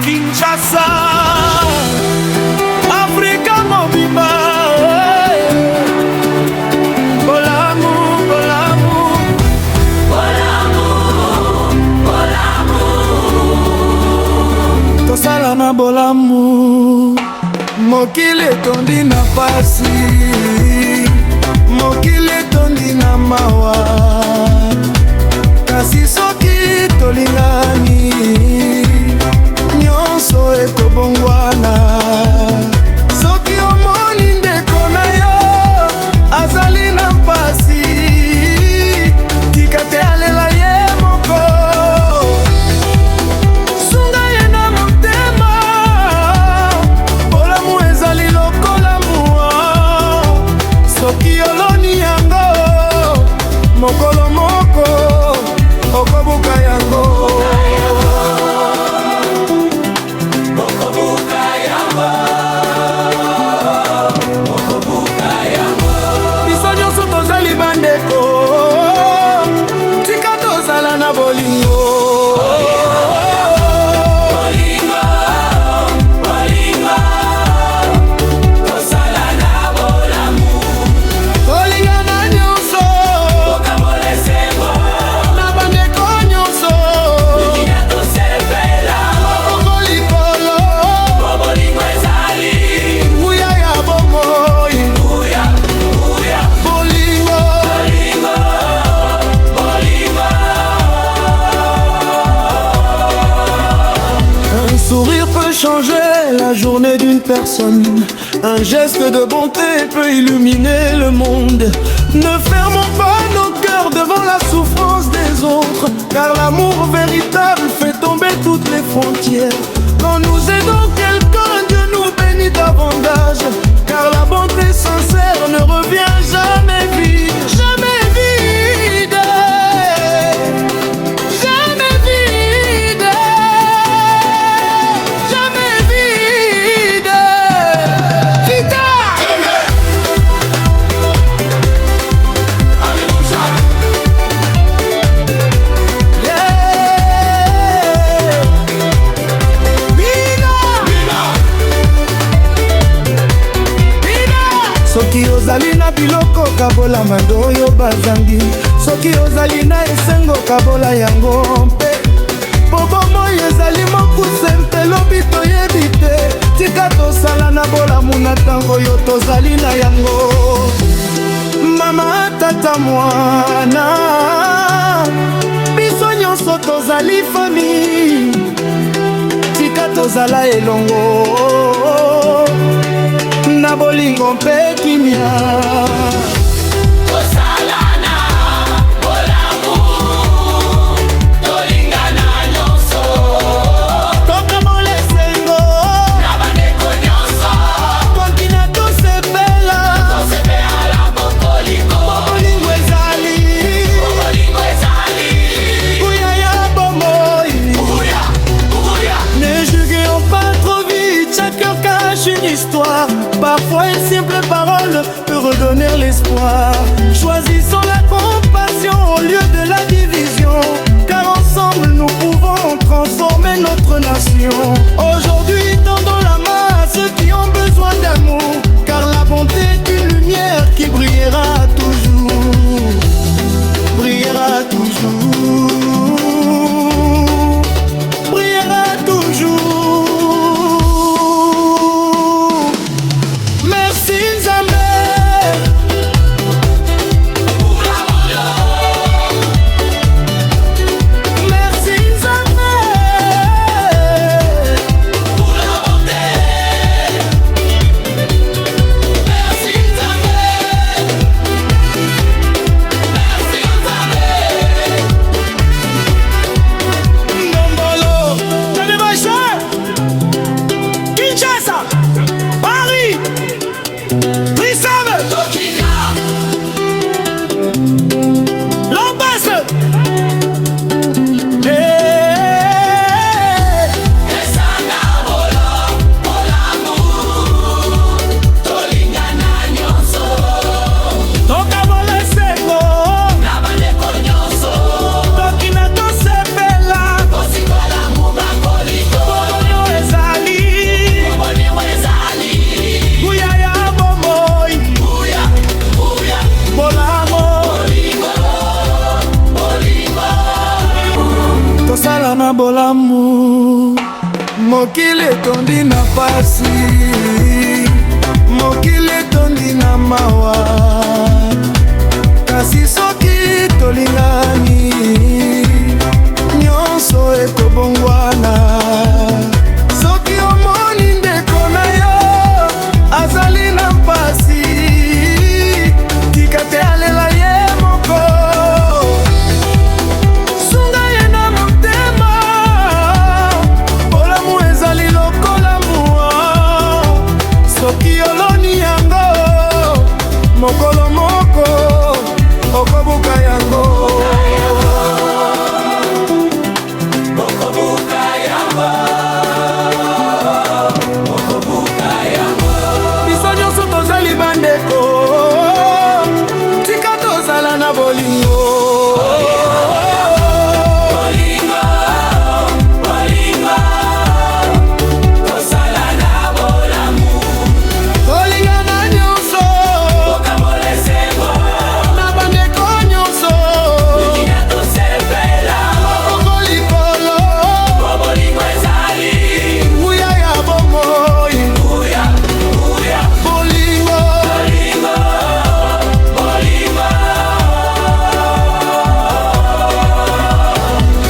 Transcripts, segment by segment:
Kinshasa, Afrika mobimba. Bolamu, bolamu, bolamu, bolamu. Tosala na bolamu. Mokili etondi na pasi, mokili etondi na mawa. Kasi soki tolingani, nyonso ekobongwana. Soki omoni ndeko na yo azali na mpasi, tika te alela ye moko. Sunga ye na motema, bolamu ezali lokola mua. Soki oloni yango mokolo moko okobuka yango. Biso nyonso tozali bandeko, tika tozala na bolingo. Sourire peut changer la journée d'une personne. Un geste de bonté peut illuminer le monde. Ne fermons pas nos cœurs devant la souffrance des autres, car l'amour véritable fait tomber toutes les frontières. Quand nous aidons quelqu'un, Dieu nous bénit davantage, car la bonté sincère ne revient jamais vide. Jamais vide, jamais vide. Soki ozali na biloko kabola mandoyo bazangi. Soki ozali na esengo kabola yango mpe. Po bomoi ezali mokuse mpe lobi toyebi te. Tika tosala na bolamu na ntango yo tozali na yango. Mama tata mwana, biso nyonso tozali famille. Tika tozala elongo na bolingo mpe kimia. Tosala na bolamu, tolingana nyonso. Tokambola esengo na bandeko nyonso. Kontina tosepela, tosepela bokolingo. Bokolingo ezali, bokolingo ezali. Bouya ya bomoi, bouya, bouya. Ne juguons pas trop vite, chaque cœur cache une histoire. Parfois une simple parole peut redonner l'espoir. Choisissons la compassion au lieu de la division, car ensemble nous pouvons transformer notre nation. Aujourd'hui tendons la main à ceux qui ont besoin d'amour, car la bonté est une lumière qui brillera toujours. Brillera toujours. Brillera toujours. na bolamu. Mokili etondi na pasi, mokili etondi na mawa, kasi soki tolingani nyonso ekobongwana. Soki omoni ndeko na yo azali na mpasi, tika te alela ye moko, sunga ye na motema. Bolamu ezali lokola mua, soki oloni yango mokolo moko okobuka yango. Biso nyonso tozali bandeko, tika tozala na bolingo.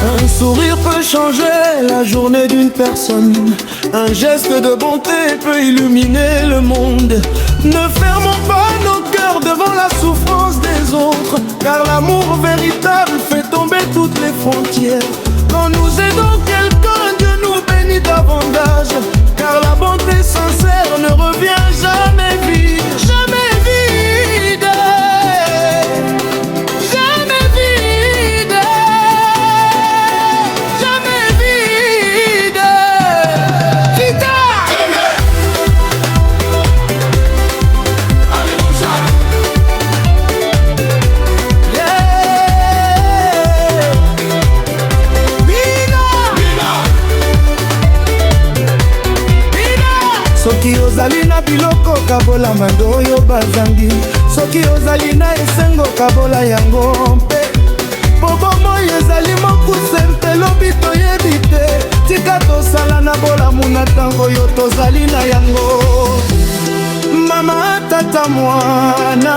Un sourire peut changer la journée d'une personne. Un geste de bonté peut illuminer le monde. Ne fermons pas nos cœurs devant la souffrance des autres, car l'amour véritable fait tomber toutes les frontières. Quand nous aidons quelqu'un, Dieu nous bénit davantage, car la bonté sincère ne revient jamais vide. Jamais vide, jamais vide, jamais vide. Vita! Soki ozali na biloko kabola mandoyo bazangi, soki ozali na esengo kabola yango mpe. Po bomoi ezali mokuse mpe lobi toyebi te, tika tosala na bolamu na ntango yo tozali na yango. Mama tata mwana,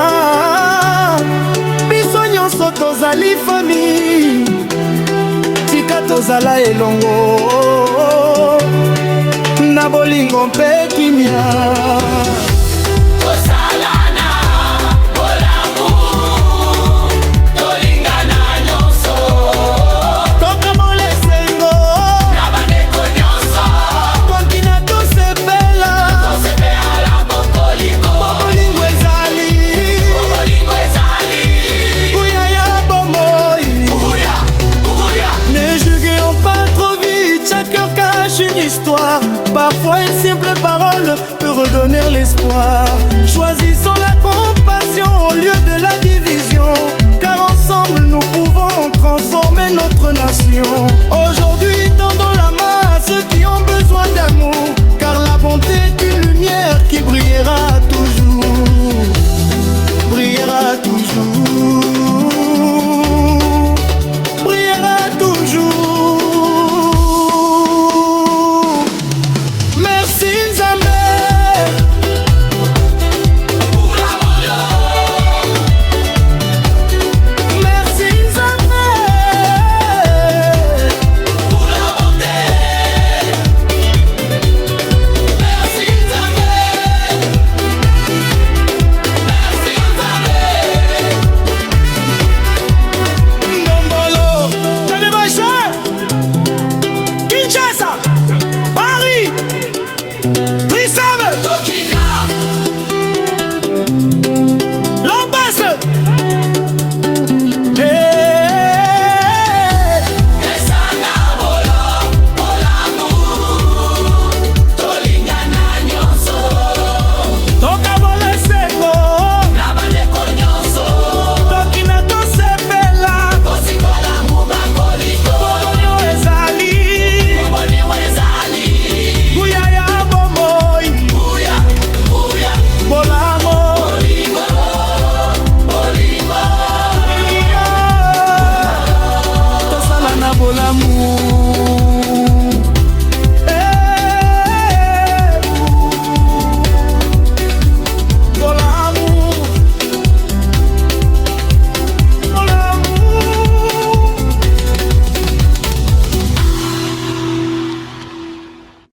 biso nyonso tozali fami, tika tozala elongo na bolingo mpe kimia.